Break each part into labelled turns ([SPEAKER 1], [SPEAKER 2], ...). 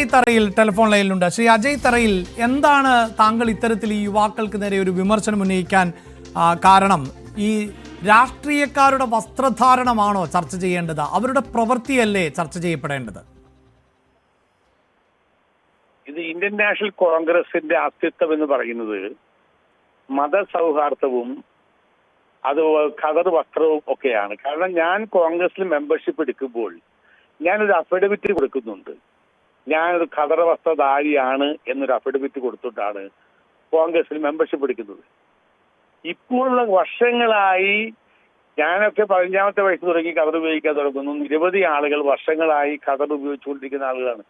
[SPEAKER 1] അജയ് തറയിൽ ടെലിഫോൺ ലൈനിലുണ്ട്. ശ്രീ അജയ് തറയിൽ, എന്താണ് താങ്കൾ ഇത്തരത്തിൽ ഈ യുവാക്കൾക്ക് നേരെ ഒരു വിമർശനം ഉന്നയിക്കാൻ കാരണം? ഈ രാഷ്ട്രീയക്കാരുടെ വസ്ത്രധാരണമാണോ ചർച്ച ചെയ്യേണ്ടത്? അവരുടെ പ്രവൃത്തിയല്ലേ ചർച്ച ചെയ്യപ്പെടേണ്ടത്?
[SPEAKER 2] ഇത് ഇന്ത്യൻ നാഷണൽ കോൺഗ്രസിന്റെ അസ്തിത്വം എന്ന് പറയുന്നത് മതസൗഹാർദ്ദവും അത് ഖദർ വസ്ത്രവും ഒക്കെയാണ്. കാരണം ഞാൻ കോൺഗ്രസിൽ മെമ്പർഷിപ്പ് എടുക്കുമ്പോൾ ഞാനൊരു അഫിഡവിറ്റ് കൊടുക്കുന്നുണ്ട്. ഞാനൊരു ഖദർ വസ്ത്രധാരിയാണ് എന്നൊരു അഫിഡവിറ്റ് കൊടുത്തിട്ടാണ് കോൺഗ്രസിൽ മെമ്പർഷിപ്പ് എടുക്കുന്നത്. ഇപ്പോഴുള്ള വർഷങ്ങളായി ഞാനൊക്കെ 15ാമത്തെ വയസ്സ് തുടങ്ങി ഖദർ ഉപയോഗിക്കാൻ തുടങ്ങുന്നു. നിരവധി ആളുകൾ വർഷങ്ങളായി ഖദർ ഉപയോഗിച്ചുകൊണ്ടിരിക്കുന്ന ആളുകളാണ്.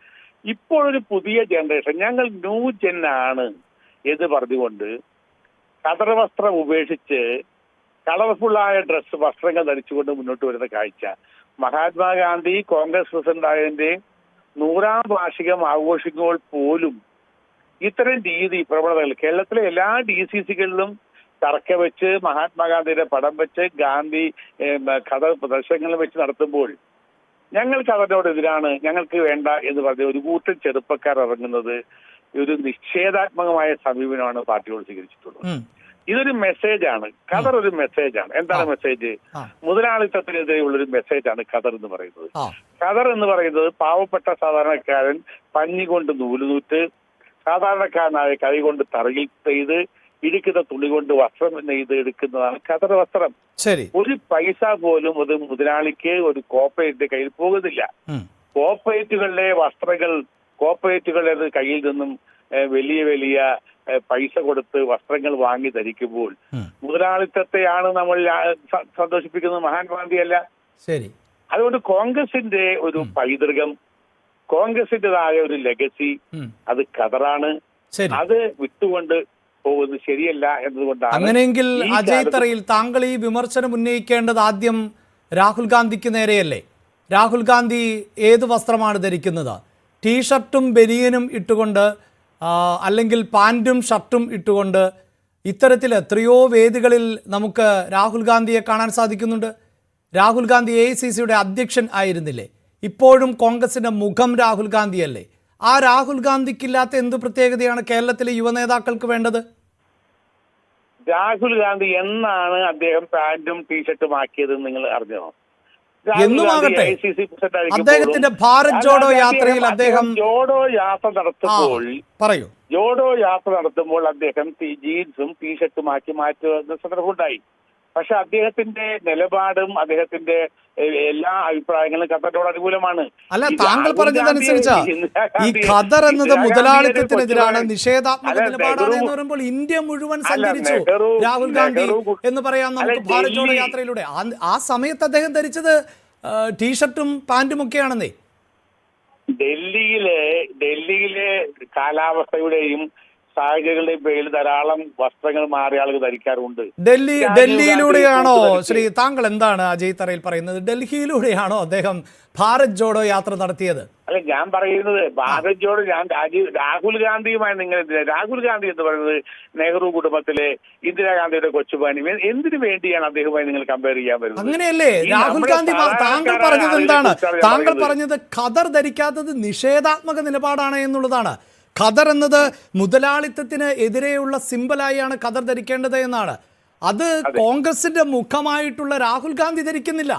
[SPEAKER 2] ഇപ്പോഴൊരു പുതിയ ജനറേഷൻ, ഞങ്ങൾ ന്യൂ ജെൻ ആണ് എന്ന് പറഞ്ഞുകൊണ്ട് ഖദർ വസ്ത്രം ഉപേക്ഷിച്ച് കളർഫുള്ളായ വസ്ത്രങ്ങൾ ധരിച്ചുകൊണ്ട് മുന്നോട്ട് വരുന്ന കാഴ്ച. മഹാത്മാഗാന്ധി കോൺഗ്രസ് പ്രസിഡന്റ് ആയതിന്റെ 100ാം വാർഷികം ആഘോഷിക്കുമ്പോൾ പോലും ഇത്തരം രീതി പ്രവണതകൾ കേരളത്തിലെ എല്ലാ DCCകളിലും തറക്ക വെച്ച് മഹാത്മാഗാന്ധിയുടെ പടം വെച്ച് ഗാന്ധി ഖദർ പ്രദർശനങ്ങൾ വെച്ച് നടത്തുമ്പോൾ ഞങ്ങൾക്ക് അവരോട് എതിരാണ്, ഞങ്ങൾക്ക് വേണ്ട എന്ന് പറഞ്ഞ് ഒരു കൂട്ടം ചെറുപ്പക്കാർ ഇറങ്ങുന്നത് ഒരു നിഷേധാത്മകമായ സമീപനമാണ് പാർട്ടിയോട് സ്വീകരിച്ചിട്ടുള്ളത്. ഇതൊരു മെസ്സേജാണ്. ഖദർ ഒരു മെസ്സേജാണ്. എന്താണ് മെസ്സേജ്? മുതലാളിത്തത്തിനെതിരെയുള്ള ഒരു മെസ്സേജാണ് ഖദർ എന്ന് പറയുന്നത്. ഖദർ എന്ന് പറയുന്നത് പാവപ്പെട്ട സാധാരണക്കാരൻ പഞ്ഞി കൊണ്ട് നൂലുനൂറ്റ് സാധാരണക്കാരനായ കൈ കൊണ്ട് തറയിൽ ചെയ്ത് ഇടിക്കുന്ന തുണി കൊണ്ട് വസ്ത്രം നെയ്ത് എടുക്കുന്നതാണ് ഖദർ വസ്ത്രം. ഒരു പൈസ പോലും ഒരു മുതലാളിക്ക് ഒരു കോർപ്പറേറ്റിന്റെ കയ്യിൽ പോകുന്നില്ല. കോർപ്പറേറ്റുകളിലെ വസ്ത്രങ്ങൾ കോർപ്പറേറ്റുകളുടെ കയ്യിൽ നിന്നും വലിയ വലിയ പൈസ കൊടുത്ത് വസ്ത്രങ്ങൾ വാങ്ങി ധരിക്കുമ്പോൾ മുതലാളിത്തത്തെയാണ് നമ്മൾ സന്തോഷിപ്പിക്കുന്നത്, മഹാത്മാഗാന്ധിയല്ല. ശരി. അതുകൊണ്ട് കോൺഗ്രസിന്റെ ഒരു പൈതൃകം, കോൺഗ്രസിന്റേതായ ഒരു ലെഗസി അത് ഖദറാണ്. അത് വിട്ടുകൊണ്ട് പോകുന്നത് ശരിയല്ല എന്നതുകൊണ്ടാണ്.
[SPEAKER 1] അങ്ങനെയെങ്കിൽ അജയ് തറയിൽ താങ്കൾ ഈ വിമർശനം ഉന്നയിക്കേണ്ടത് ആദ്യം രാഹുൽ ഗാന്ധിക്ക് നേരെയല്ലേ? രാഹുൽ ഗാന്ധി ഏത് വസ്ത്രമാണ് ധരിക്കുന്നത്? ടീഷർട്ടും ബനിയനും ഇട്ടുകൊണ്ട്, അല്ലെങ്കിൽ പാൻറ്റും ഷർട്ടും ഇട്ടുകൊണ്ട് ഇത്തരത്തിൽ എത്രയോ വേദികളിൽ നമുക്ക് രാഹുൽ ഗാന്ധിയെ കാണാൻ സാധിക്കുന്നുണ്ട്. രാഹുൽ ഗാന്ധി AICCയുടെ അധ്യക്ഷൻ ആയിരുന്നില്ലേ? ഇപ്പോഴും കോൺഗ്രസിന്റെ മുഖം രാഹുൽ ഗാന്ധിയല്ലേ? ആ രാഹുൽ ഗാന്ധിക്കില്ലാത്ത എന്ത് പ്രത്യേകതയാണ് കേരളത്തിലെ യുവനേതാക്കൾക്ക് വേണ്ടത്?
[SPEAKER 2] രാഹുൽ ഗാന്ധി എന്നാണ് അദ്ദേഹം പാൻറ്റും ടീഷർട്ടും ആക്കിയത് നിങ്ങൾ അറിഞ്ഞോ?
[SPEAKER 1] എന്നുമാകട്ടെ, അദ്ദേഹത്തിന്റെ ഭാരത് ജോഡോ യാത്രയിൽ അദ്ദേഹം
[SPEAKER 2] ജോഡോ യാത്ര നടത്തുമ്പോൾ
[SPEAKER 1] പറയൂ
[SPEAKER 2] ജോഡോ യാത്ര നടത്തുമ്പോൾ അദ്ദേഹം ജീൻസും ടീഷർട്ടും ആക്കി മാറ്റുന്ന സന്ദർഭമുണ്ടായി. പക്ഷെ അദ്ദേഹത്തിന്റെ നിലപാടും അദ്ദേഹത്തിന്റെ എല്ലാ അഭിപ്രായങ്ങളും ഖദറിനോട് അനുകൂലമാണ്.
[SPEAKER 1] അല്ല, താങ്കൾ പറഞ്ഞതനുസരിച്ച് ഈ ഖദർ എന്നത് മുതലാളിത്തത്തിനെതിരാണ്, നിഷേധാത്മക നിലപാടാണ് എന്ന് പറയുമ്പോൾ ഇന്ത്യ മുഴുവൻ സഞ്ചരിച്ചു രാഹുൽ ഗാന്ധി എന്ന് പറയാം നമുക്ക് ഭാരത് ജോഡോ യാത്രയിലൂടെ. ആ സമയത്ത് അദ്ദേഹം ധരിച്ചത് ടീഷർട്ടും പാൻറ്റും ഒക്കെയാണെന്നേ.
[SPEAKER 2] ഡൽഹിയിലെ കാലാവസ്ഥയുടെയും സാഹചര്യങ്ങളുടെയും പേരിൽ ധാരാളം വസ്ത്രങ്ങൾ മാറിയ ആളുകൾ ധരിക്കാറുണ്ട്.
[SPEAKER 1] ഡൽഹിയിലൂടെയാണോ ശ്രീ താങ്കൾ എന്താണ് അജയ് തറയിൽ പറയുന്നത്? ഡൽഹിയിലൂടെയാണോ അദ്ദേഹം ഭാരത് ജോഡോ യാത്ര നടത്തിയത്?
[SPEAKER 2] അല്ല, ഞാൻ പറയുന്നത് ഭാരത് ജോഡോ, രാഹുൽ ഗാന്ധിയുമായി നിങ്ങൾ രാഹുൽ ഗാന്ധി എന്ന് പറയുന്നത് നെഹ്റു കുടുംബത്തിലെ ഇന്ദിരാഗാന്ധിയുടെ കൊച്ചുപാനി. എന്തിനു വേണ്ടിയാണ് അദ്ദേഹവുമായി നിങ്ങൾ കമ്പയർ ചെയ്യാൻ വരുന്നത്?
[SPEAKER 1] അങ്ങനെയല്ലേ രാഹുൽ ഗാന്ധി? താങ്കൾ പറഞ്ഞത് എന്താണ്? താങ്കൾ പറഞ്ഞത് ഖദർ ധരിക്കാത്തത് നിഷേധാത്മക നിലപാടാണ് എന്നുള്ളതാണ്. ഖദർ എന്നത് മുതലാളിത്തത്തിന് എതിരെയുള്ള സിംബലായാണ് ഖദർ ധരിക്കേണ്ടത് എന്നാണ്. അത് കോൺഗ്രസിന്റെ മുഖമായിട്ടുള്ള രാഹുൽ ഗാന്ധി ധരിക്കുന്നില്ല.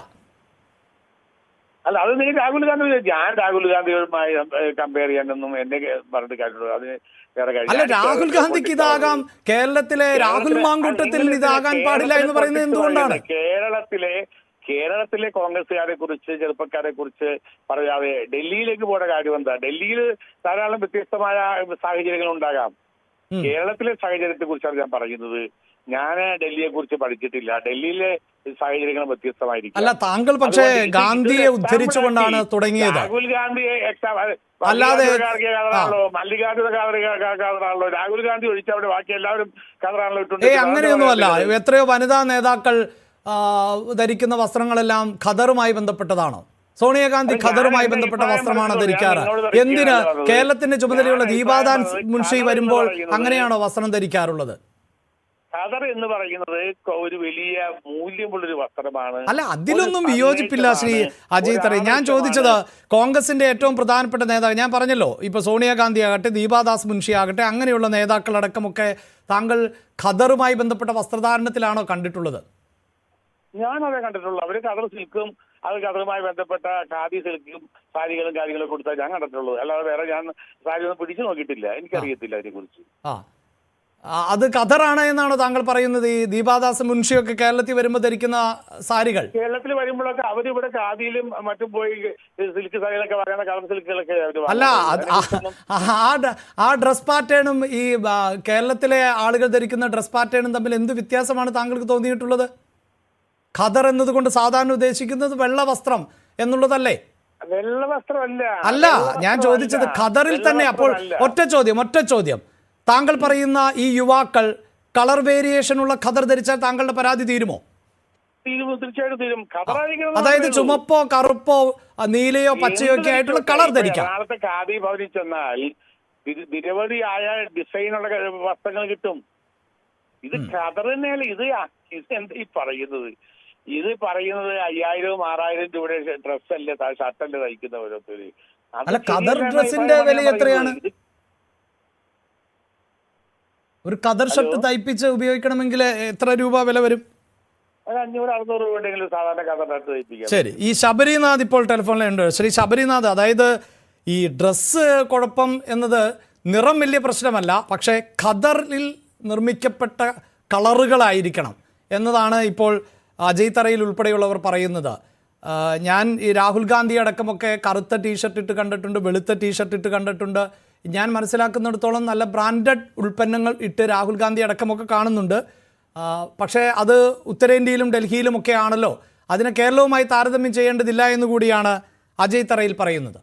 [SPEAKER 2] അല്ല, അത് നിങ്ങൾ രാഹുൽ ഗാന്ധി, ഞാൻ രാഹുൽ ഗാന്ധിയുമായി കമ്പയർ ചെയ്യാനൊന്നും എന്നെ പറഞ്ഞിട്ട് കാര്യമുള്ളൂ. അത് വേറെ കാര്യം.
[SPEAKER 1] അല്ല, രാഹുൽ ഗാന്ധിക്ക് ഇതാകാം, കേരളത്തിലെ രാഹുൽ മാങ്കൂട്ടത്തിൽ ഇതാകാൻ പാടില്ല എന്ന് പറയുന്നത് എന്തുകൊണ്ടാണ്?
[SPEAKER 2] കേരളത്തിലെ കോൺഗ്രസുകാരെ കുറിച്ച്, ചെറുപ്പക്കാരെ കുറിച്ച് പറയാതെ ഡൽഹിയിലേക്ക് പോയ കാര്യം എന്താ? ഡൽഹിയിൽ ധാരാളം വ്യത്യസ്തമായ സാഹചര്യങ്ങൾ ഉണ്ടാകാം. കേരളത്തിലെ സാഹചര്യത്തെ കുറിച്ചാണ് ഞാൻ പറയുന്നത്. ഞാൻ ഡൽഹിയെ കുറിച്ച് പഠിച്ചിട്ടില്ല. ഡൽഹിയിലെ സാഹചര്യങ്ങൾ വ്യത്യസ്തമായിരിക്കും.
[SPEAKER 1] അല്ല, താങ്കൾ പക്ഷേ ഗാന്ധിയെ ഉദ്ധരിച്ചുകൊണ്ടാണ് തുടങ്ങിയത്.
[SPEAKER 2] രാഹുൽ ഗാന്ധിയെ
[SPEAKER 1] അല്ലാതെ
[SPEAKER 2] മല്ലികാർജുന ഖാദറാണല്ലോ. രാഹുൽ ഗാന്ധി ഒഴിച്ച് അവിടെ ബാക്കി എല്ലാവരും ഖദറാണല്ലോ ഇട്ടുണ്ട്.
[SPEAKER 1] അങ്ങനെയൊന്നുമല്ല. എത്രയോ വനിതാ നേതാക്കൾ ധരിക്കുന്ന വസ്ത്രങ്ങളെല്ലാം ഖദറുമായി ബന്ധപ്പെട്ടതാണോ? സോണിയാഗാന്ധി ഖദറുമായി ബന്ധപ്പെട്ട വസ്ത്രമാണ് ധരിക്കാറ്. എന്തിന് കേരളത്തിന്റെ ചുമതലയുള്ള ദീപാദാൻ മുൻഷി വരുമ്പോൾ അങ്ങനെയാണോ വസ്ത്രം ധരിക്കാറുള്ളത്?
[SPEAKER 2] ഖദർ എന്ന് പറയുന്നത് ഒരു വലിയ മൂല്യമുള്ളൊരു വസ്ത്രമാണ്.
[SPEAKER 1] അല്ല, അതിലൊന്നും വിയോജിപ്പില്ല ശ്രീ അജയ് തറയിൽ. ഞാൻ ചോദിച്ചത് കോൺഗ്രസിന്റെ ഏറ്റവും പ്രധാനപ്പെട്ട നേതാവ്, ഞാൻ പറഞ്ഞല്ലോ, ഇപ്പൊ സോണിയാഗാന്ധി ആകട്ടെ, ദീപാദാസ് മുൻഷി ആകട്ടെ, അങ്ങനെയുള്ള നേതാക്കളടക്കമൊക്കെ താങ്കൾ ഖദറുമായി ബന്ധപ്പെട്ട വസ്ത്രധാരണത്തിലാണോ കണ്ടിട്ടുള്ളത്?
[SPEAKER 2] ഞാനതേ കണ്ടിട്ടുള്ളൂ. അവര് ഖദർ സിൽക്കും അത് ഖദറുമായി ബന്ധപ്പെട്ട ഖാദി സിൽക്കും സാരികളും കാര്യങ്ങളും കൊടുത്താൽ ഞാൻ കണ്ടിട്ടുള്ളത്. അല്ലാതെ വേറെ ഞാൻ സാരി ഒന്നും പിടിച്ചു നോക്കിയിട്ടില്ല, എനിക്കറിയത്തില്ല അതിനെ കുറിച്ച്.
[SPEAKER 1] അത് ഖദറാണ് എന്നാണോ താങ്കൾ പറയുന്നത്? ഈ ദീപാദാസ് മുൻഷിയൊക്കെ കേരളത്തിൽ വരുമ്പോൾ ധരിക്കുന്ന സാരികൾ
[SPEAKER 2] കേരളത്തിൽ വരുമ്പോഴൊക്കെ അവരിവിടെ ഖാദിയിലും മറ്റും പോയി സിൽക്ക് സാരികളൊക്കെ പറയുന്ന കളർ സിൽക്കുകളൊക്കെ
[SPEAKER 1] അല്ല, ആ ഡ്രസ് പാറ്റേണും ഈ കേരളത്തിലെ ആളുകൾ ധരിക്കുന്ന ഡ്രസ് പാറ്റേണും തമ്മിൽ എന്ത് വ്യത്യാസമാണ് താങ്കൾക്ക് തോന്നിയിട്ടുള്ളത്? ഖദർ എന്നതുകൊണ്ട് സാധാരണ ഉദ്ദേശിക്കുന്നത് വെള്ള വസ്ത്രം എന്നുള്ളതല്ലേ?
[SPEAKER 2] വെള്ള വസ്ത്രമല്ല.
[SPEAKER 1] അല്ല, ഞാൻ ചോദിച്ചത് ഖദറിൽ തന്നെ. അപ്പോൾ ഒറ്റ ചോദ്യം, താങ്കൾ പറയുന്ന ഈ യുവാക്കൾ കളർ വേരിയേഷൻ ഉള്ള ഖദർ ധരിച്ചാൽ താങ്കളുടെ പരാതി തീരുമോ?
[SPEAKER 2] തീർച്ചയായിട്ടും തീരും.
[SPEAKER 1] അതായത് ചുമപ്പോ കറുപ്പോ നീലയോ പച്ചയോ ഒക്കെ ആയിട്ടുള്ള കളർ ധരിക്കാം.
[SPEAKER 2] നാളത്തെ ഖാദി ഭവനിൽ ചെന്നാൽ നിരവധിയായ ഡിസൈനുള്ള വസ്ത്രങ്ങൾ കിട്ടും. ഇത് ഖദർ തന്നെയല്ല. ഇത് എന്താ ഈ പറയുന്നത്? ഇത് പറയുന്നത് 5000 6000 രൂപയുടെ ഡ്രസ്സല്ലേ, ഷർട്ടല്ലേ തയ്ക്കുന്ന ഓരോരുത്തര്.
[SPEAKER 1] അല്ല, ഖദർ ഡ്രസ്സിന്റെ വില എത്രയാണ്? ഒരു ഖദർ ഷർട്ട് തയ്പ്പിച്ച് ഉപയോഗിക്കണമെങ്കിൽ എത്ര രൂപ വില വരും?
[SPEAKER 2] 500-600 രൂപ സാധാരണ ഖദർ ഷർട്ട് തയ്പ്പിക്കാം.
[SPEAKER 1] ശരി, ഈ ശബരിനാഥ് ഇപ്പോൾ ടെലിഫോണിലുണ്ട്. ശ്രീ ശബരിനാഥ്, അതായത് ഈ ഡ്രസ്സ് കുഴപ്പം എന്നത് നിറം വലിയ പ്രശ്നമല്ല, പക്ഷേ ഖദറിൽ നിർമ്മിക്കപ്പെട്ട കളറുകളായിരിക്കണം എന്നതാണ് ഇപ്പോൾ അജയ് തറയിൽ ഉൾപ്പെടെയുള്ളവർ പറയുന്നത്. ഞാൻ ഈ രാഹുൽ ഗാന്ധി അടക്കമൊക്കെ കറുത്ത ടീഷർട്ട് ഇട്ട് കണ്ടിട്ടുണ്ട്, വെളുത്ത ടീഷർട്ട് ഇട്ട് കണ്ടിട്ടുണ്ട്. ഞാൻ മനസ്സിലാക്കുന്നിടത്തോളം നല്ല ബ്രാൻഡഡ് ഉൽപ്പന്നങ്ങൾ ഇട്ട് രാഹുൽ ഗാന്ധി അടക്കമൊക്കെ കാണുന്നുണ്ട്. പക്ഷേ അത് ഉത്തരേന്ത്യയിലും ഡൽഹിയിലും ഒക്കെ ആണല്ലോ. അതിനെ കേരളവുമായി താരതമ്യം ചെയ്യേണ്ടതില്ല എന്നുകൂടിയാണ് അജയ് തറയിൽ പറയുന്നത്.